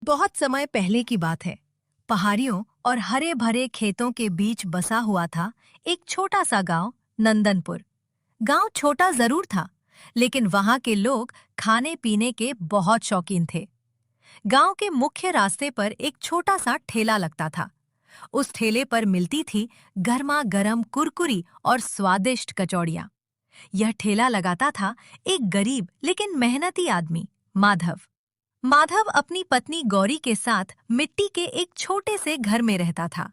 बहुत समय पहले की बात है। पहाड़ियों और हरे भरे खेतों के बीच बसा हुआ था एक छोटा सा गांव, नंदनपुर। गांव छोटा जरूर था, लेकिन वहां के लोग खाने पीने के बहुत शौकीन थे। गांव के मुख्य रास्ते पर एक छोटा सा ठेला लगता था। उस ठेले पर मिलती थी गर्मा गर्म कुरकुरी और स्वादिष्ट कचौड़ियाँ। यह ठेला लगाता था एक गरीब लेकिन मेहनती आदमी, माधव। माधव अपनी पत्नी गौरी के साथ मिट्टी के एक छोटे से घर में रहता था।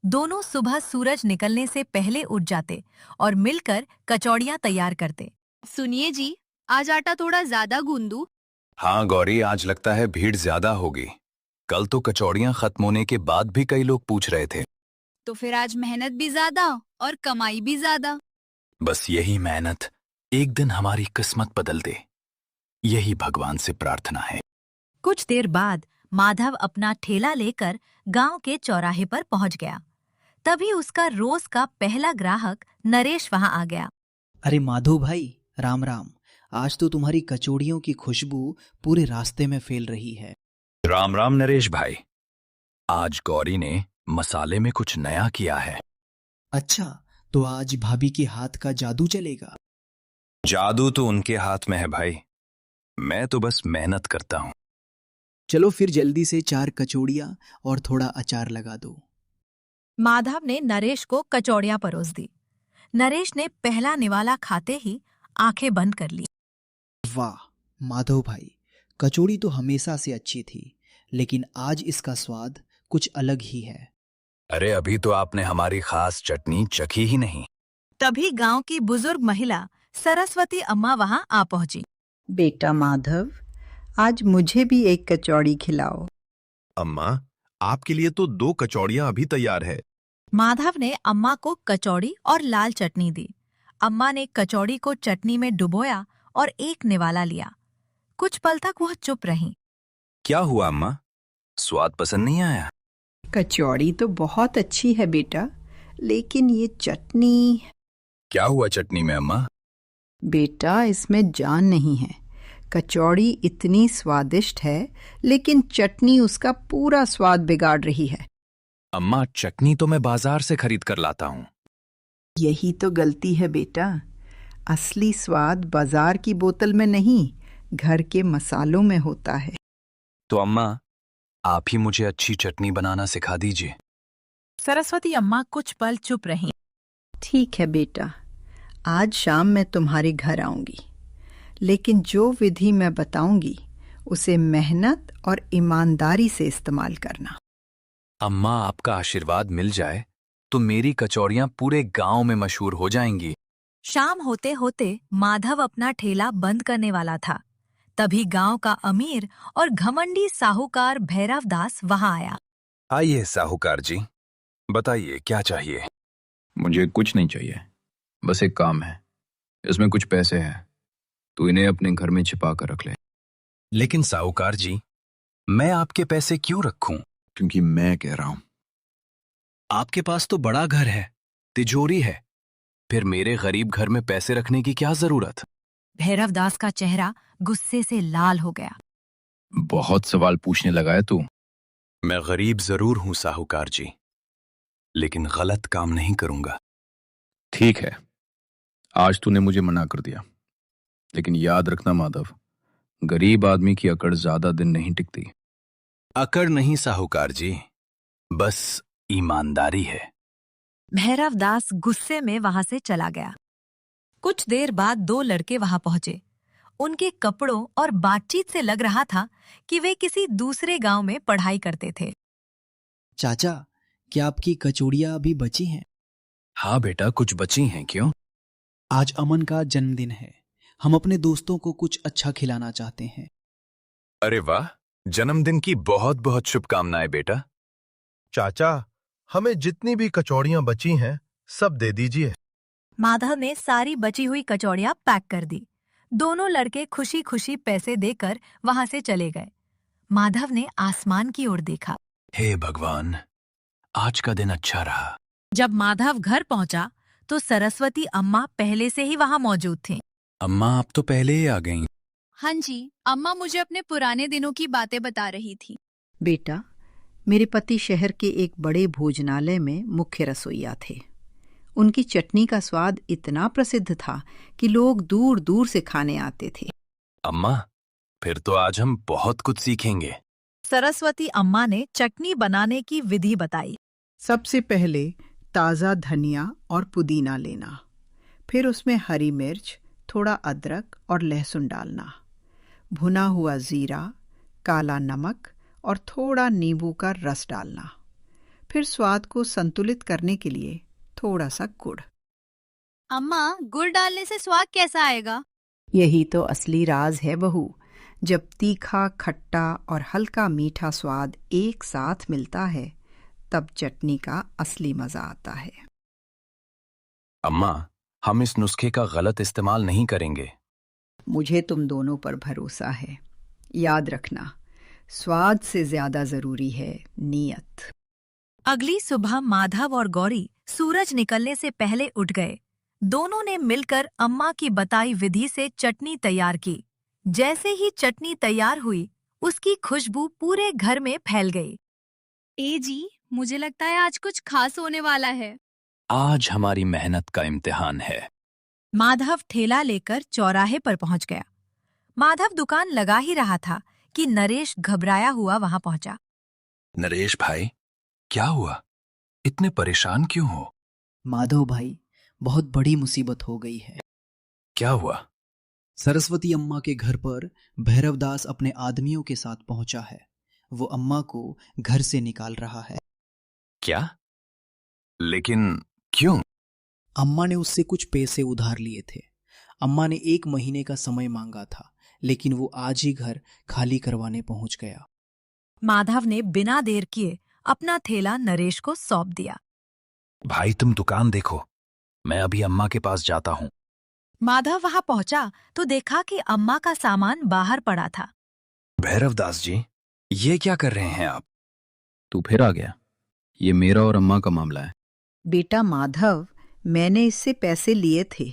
दोनों सुबह सूरज निकलने से पहले उठ जाते और मिलकर कचौड़ियाँ तैयार करते। सुनिए जी, आज आटा थोड़ा ज्यादा गूंदू। हाँ गौरी, आज लगता है भीड़ ज्यादा होगी। कल तो कचौड़ियाँ खत्म होने के बाद भी कई लोग पूछ रहे थे। तो फिर आज मेहनत भी ज्यादा और कमाई भी ज्यादा। बस यही मेहनत एक दिन हमारी किस्मत बदल दे, यही भगवान से प्रार्थना है। कुछ देर बाद माधव अपना ठेला लेकर गांव के चौराहे पर पहुंच गया। तभी उसका रोज का पहला ग्राहक नरेश वहां आ गया। अरे माधव भाई, राम राम। आज तो तुम्हारी कचौड़ियों की खुशबू पूरे रास्ते में फैल रही है। राम राम नरेश भाई। आज गौरी ने मसाले में कुछ नया किया है। अच्छा, तो आज भाभी के हाथ का जादू चलेगा। जादू तो उनके हाथ में है भाई, मैं तो बस मेहनत करता हूँ। चलो फिर जल्दी से 4 कचौड़ियाँ और थोड़ा अचार लगा दो। माधव ने नरेश को कचौड़ियां परोस दी। नरेश ने पहला निवाला खाते ही आंखें बंद कर ली। वाह माधव भाई, कचौड़ी तो हमेशा से अच्छी थी, लेकिन आज इसका स्वाद कुछ अलग ही है। अरे अभी तो आपने हमारी खास चटनी चखी ही नहीं। तभी गांव की बुजुर्ग महिला सरस्वती अम्मा वहां आ पहुंची। बेटा माधव, आज मुझे भी एक कचौड़ी खिलाओ। अम्मा, आपके लिए तो 2 कचौड़ियां अभी तैयार है। माधव ने अम्मा को कचौड़ी और लाल चटनी दी। अम्मा ने कचौड़ी को चटनी में डुबोया और एक निवाला लिया। कुछ पल तक वह चुप रहीं। क्या हुआ अम्मा, स्वाद पसंद नहीं आया? कचौड़ी तो बहुत अच्छी है बेटा, लेकिन ये चटनी। क्या हुआ चटनी में अम्मा? बेटा, इसमें जान नहीं है। कचौड़ी इतनी स्वादिष्ट है, लेकिन चटनी उसका पूरा स्वाद बिगाड़ रही है। अम्मा, चटनी तो मैं बाजार से खरीद कर लाता हूँ। यही तो गलती है बेटा। असली स्वाद बाजार की बोतल में नहीं, घर के मसालों में होता है। तो अम्मा, आप ही मुझे अच्छी चटनी बनाना सिखा दीजिए। सरस्वती अम्मा कुछ पल चुप रहीं। ठीक है बेटा, आज शाम मैं तुम्हारे घर आऊंगी, लेकिन जो विधि मैं बताऊंगी उसे मेहनत और ईमानदारी से इस्तेमाल करना। अम्मा, आपका आशीर्वाद मिल जाए तो मेरी कचौड़ियाँ पूरे गांव में मशहूर हो जाएंगी। शाम होते होते माधव अपना ठेला बंद करने वाला था। तभी गांव का अमीर और घमंडी साहूकार भैरव दास वहां आया। आइए साहूकार जी, बताइए क्या चाहिए? मुझे कुछ नहीं चाहिए, बस एक काम है। इसमें कुछ पैसे हैं, तू इन्हें अपने घर में छिपा कर रख ले। लेकिन साहूकार जी, मैं आपके पैसे क्यों रखूं? क्योंकि मैं कह रहा हूं। आपके पास तो बड़ा घर है, तिजोरी है, फिर मेरे गरीब घर में पैसे रखने की क्या जरूरत? भैरव दास का चेहरा गुस्से से लाल हो गया। बहुत सवाल पूछने लगा है तू। मैं गरीब जरूर हूं साहूकार जी, लेकिन गलत काम नहीं करूंगा। ठीक है, आज तूने मुझे मना कर दिया, लेकिन याद रखना माधव, गरीब आदमी की अकड़ ज्यादा दिन नहीं टिकती। अकड़ नहीं साहूकार जी, बस ईमानदारी है। भैरव दास गुस्से में वहां से चला गया। कुछ देर बाद 2 लड़के वहां पहुंचे। उनके कपड़ों और बातचीत से लग रहा था कि वे किसी दूसरे गांव में पढ़ाई करते थे। चाचा, क्या आपकी कचौड़ियाँ अभी बची हैं? हाँ बेटा, कुछ बची हैं। क्यों? आज अमन का जन्मदिन है, हम अपने दोस्तों को कुछ अच्छा खिलाना चाहते हैं। अरे वाह, जन्मदिन की बहुत बहुत शुभकामनाएं बेटा। चाचा, हमें जितनी भी कचौड़ियां बची हैं, सब दे दीजिए। माधव ने सारी बची हुई कचौड़ियां पैक कर दी। दोनों लड़के खुशी खुशी पैसे देकर वहां से चले गए। माधव ने आसमान की ओर देखा। हे भगवान, आज का दिन अच्छा रहा। जब माधव घर पहुंचा तो सरस्वती अम्मा पहले से ही वहां मौजूद थीं। अम्मा, आप तो पहले ही आ गईं। हाँ जी, अम्मा मुझे अपने पुराने दिनों की बातें बता रही थी। बेटा, मेरे पति शहर के एक बड़े भोजनालय में मुख्य रसोइया थे। उनकी चटनी का स्वाद इतना प्रसिद्ध था कि लोग दूर दूर से खाने आते थे। अम्मा, फिर तो आज हम बहुत कुछ सीखेंगे। सरस्वती अम्मा ने चटनी बनाने की विधि बताई। सबसे पहले ताज़ा धनिया और पुदीना लेना, फिर उसमें हरी मिर्च, थोड़ा अदरक और लहसुन डालना, भुना हुआ जीरा, काला नमक और थोड़ा नींबू का रस डालना, फिर स्वाद को संतुलित करने के लिए थोड़ा सा गुड़। अम्मा, गुड़ डालने से स्वाद कैसा आएगा? यही तो असली राज है बहू। जब तीखा, खट्टा और हल्का मीठा स्वाद एक साथ मिलता है, तब चटनी का असली मजा आता है। अम्मा, हम इस नुस्खे का गलत इस्तेमाल नहीं करेंगे। मुझे तुम दोनों पर भरोसा है। याद रखना, स्वाद से ज्यादा जरूरी है नीयत। अगली सुबह माधव और गौरी सूरज निकलने से पहले उठ गए। दोनों ने मिलकर अम्मा की बताई विधि से चटनी तैयार की। जैसे ही चटनी तैयार हुई, उसकी खुशबू पूरे घर में फैल गई। ए जी, मुझे लगता है आज कुछ खास होने वाला है। आज हमारी मेहनत का इम्तिहान है। माधव ठेला लेकर चौराहे पर पहुंच गया। माधव दुकान लगा ही रहा था कि नरेश घबराया हुआ वहां पहुंचा। नरेश भाई, क्या हुआ? इतने परेशान क्यों हो? माधव भाई, बहुत बड़ी मुसीबत हो गई है। क्या हुआ? सरस्वती अम्मा के घर पर भैरवदास अपने आदमियों के साथ पहुंचा है। वो अम्मा को घर से निकाल रहा है। क्या? लेकिन क्यों? अम्मा ने उससे कुछ पैसे उधार लिए थे। अम्मा ने 1 महीने का समय मांगा था, लेकिन वो आज ही घर खाली करवाने पहुंच गया। माधव ने बिना देर किए अपना थैला नरेश को सौंप दिया। भाई, तुम दुकान देखो, मैं अभी अम्मा के पास जाता हूँ। माधव वहां पहुंचा तो देखा कि अम्मा का सामान बाहर पड़ा था। भैरवदास जी, ये क्या कर रहे हैं आप? तू फिर आ गया। ये मेरा और अम्मा का मामला है। बेटा माधव, मैंने इससे पैसे लिए थे,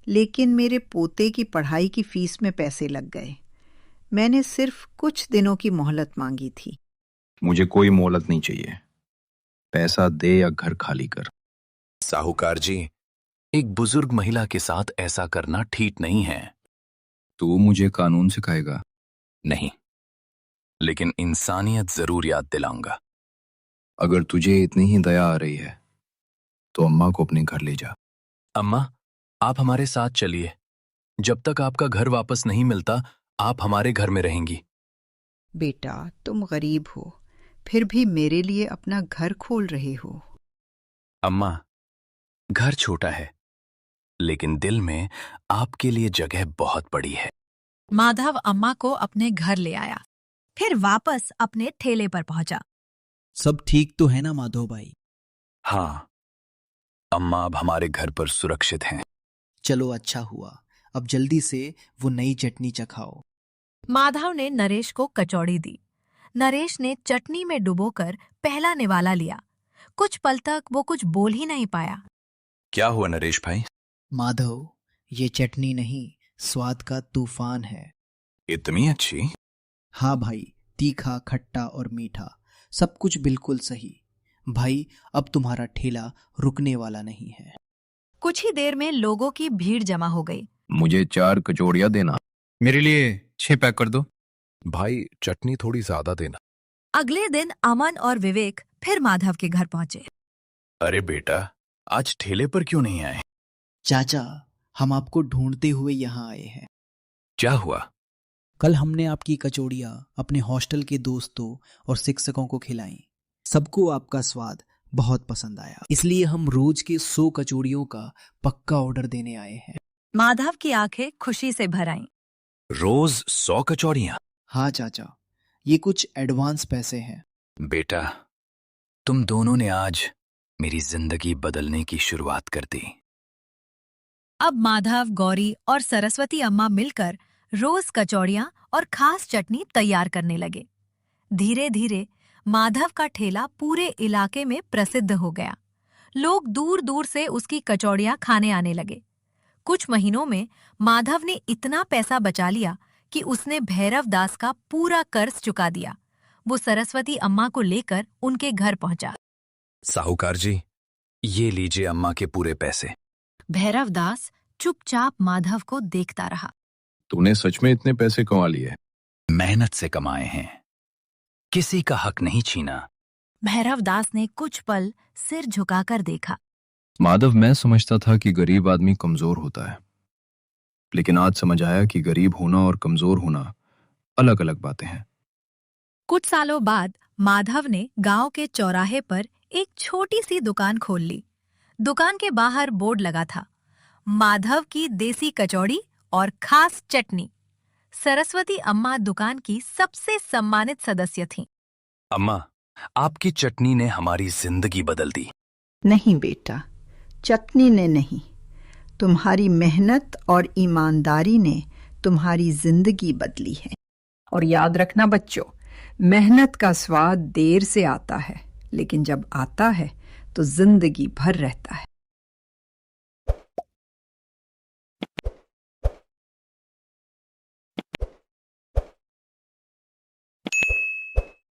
लेकिन मेरे पोते की पढ़ाई की फीस में पैसे लग गए। मैंने सिर्फ कुछ दिनों की मोहलत मांगी थी। मुझे कोई मोहलत नहीं चाहिए। पैसा दे या घर खाली कर। साहूकार जी, एक बुजुर्ग महिला के साथ ऐसा करना ठीक नहीं है। तू मुझे कानून सिखाएगा? नहीं, लेकिन इंसानियत जरूर याद दिलाऊंगा। अगर तुझे इतनी ही दया आ रही है तो अम्मा को अपने घर ले जा। अम्मा, आप हमारे साथ चलिए। जब तक आपका घर वापस नहीं मिलता, आप हमारे घर में रहेंगी। बेटा, तुम गरीब हो, फिर भी मेरे लिए अपना घर खोल रहे हो। अम्मा, घर छोटा है, लेकिन दिल में आपके लिए जगह बहुत बड़ी है। माधव अम्मा को अपने घर ले आया, फिर वापस अपने ठेले पर पहुंचा। सब ठीक तो है ना माधव भाई? हाँ, अम्मा अब हमारे घर पर सुरक्षित हैं। चलो, अच्छा हुआ। अब जल्दी से वो नई चटनी चखाओ। माधव ने नरेश को कचौड़ी दी। नरेश ने चटनी में डुबोकर पहला निवाला लिया। कुछ पल तक वो कुछ बोल ही नहीं पाया। क्या हुआ नरेश भाई? माधव, ये चटनी नहीं, स्वाद का तूफान है। इतनी अच्छी? हाँ भाई, तीखा, खट्टा और मीठा, सब कुछ बिल्कुल सही। भाई, अब तुम्हारा ठेला रुकने वाला नहीं है। कुछ ही देर में लोगों की भीड़ जमा हो गई। मुझे 4 कचौड़ियाँ देना। मेरे लिए 6 पैक कर दो। भाई, चटनी थोड़ी ज्यादा देना। अगले दिन अमन और विवेक फिर माधव के घर पहुंचे। अरे बेटा, आज ठेले पर क्यों नहीं आए? चाचा, हम आपको ढूंढते हुए यहाँ आए हैं। क्या हुआ? कल हमने आपकी कचौड़ियाँ अपने हॉस्टल के दोस्तों और शिक्षकों को खिलाई। सबको आपका स्वाद बहुत पसंद आया, इसलिए हम रोज के 100 कचौड़ियों का पक्का ऑर्डर देने आए हैं। माधव की आंखें खुशी से भर आईं। रोज 100 कचौड़ियाँ? हाँ चाचा, ये कुछ एडवांस पैसे हैं। बेटा, तुम दोनों ने आज मेरी जिंदगी बदलने की शुरुआत कर दी। अब माधव, गौरी और सरस्वती अम्मा मिलकर रोज कचौड़ियाँ और खास चटनी तैयार करने लगे। धीरे धीरे माधव का ठेला पूरे इलाके में प्रसिद्ध हो गया। लोग दूर दूर से उसकी कचौड़ियाँ खाने आने लगे। कुछ महीनों में माधव ने इतना पैसा बचा लिया कि उसने भैरवदास का पूरा कर्ज चुका दिया। वो सरस्वती अम्मा को लेकर उनके घर पहुंचा। साहूकार जी, ये लीजिए अम्मा के पूरे पैसे। भैरवदास चुपचाप माधव को देखता रहा। तूने सच में इतने पैसे कमा लिए? मेहनत से कमाए हैं, किसी का हक नहीं छीना। भैरवदास ने कुछ पल सिर झुकाकर देखा। माधव, मैं समझता था कि गरीब आदमी कमजोर होता है, लेकिन आज समझ आया कि गरीब होना और कमजोर होना अलग अलग बातें हैं। कुछ सालों बाद माधव ने गांव के चौराहे पर एक छोटी सी दुकान खोल ली। दुकान के बाहर बोर्ड लगा था, माधव की देसी कचौड़ी और खास चटनी। सरस्वती अम्मा दुकान की सबसे सम्मानित सदस्य थीं। अम्मा, आपकी चटनी ने हमारी जिंदगी बदल दी। नहीं बेटा, चटनी ने नहीं, तुम्हारी मेहनत और ईमानदारी ने तुम्हारी जिंदगी बदली है। और याद रखना बच्चों, मेहनत का स्वाद देर से आता है, लेकिन जब आता है तो जिंदगी भर रहता है।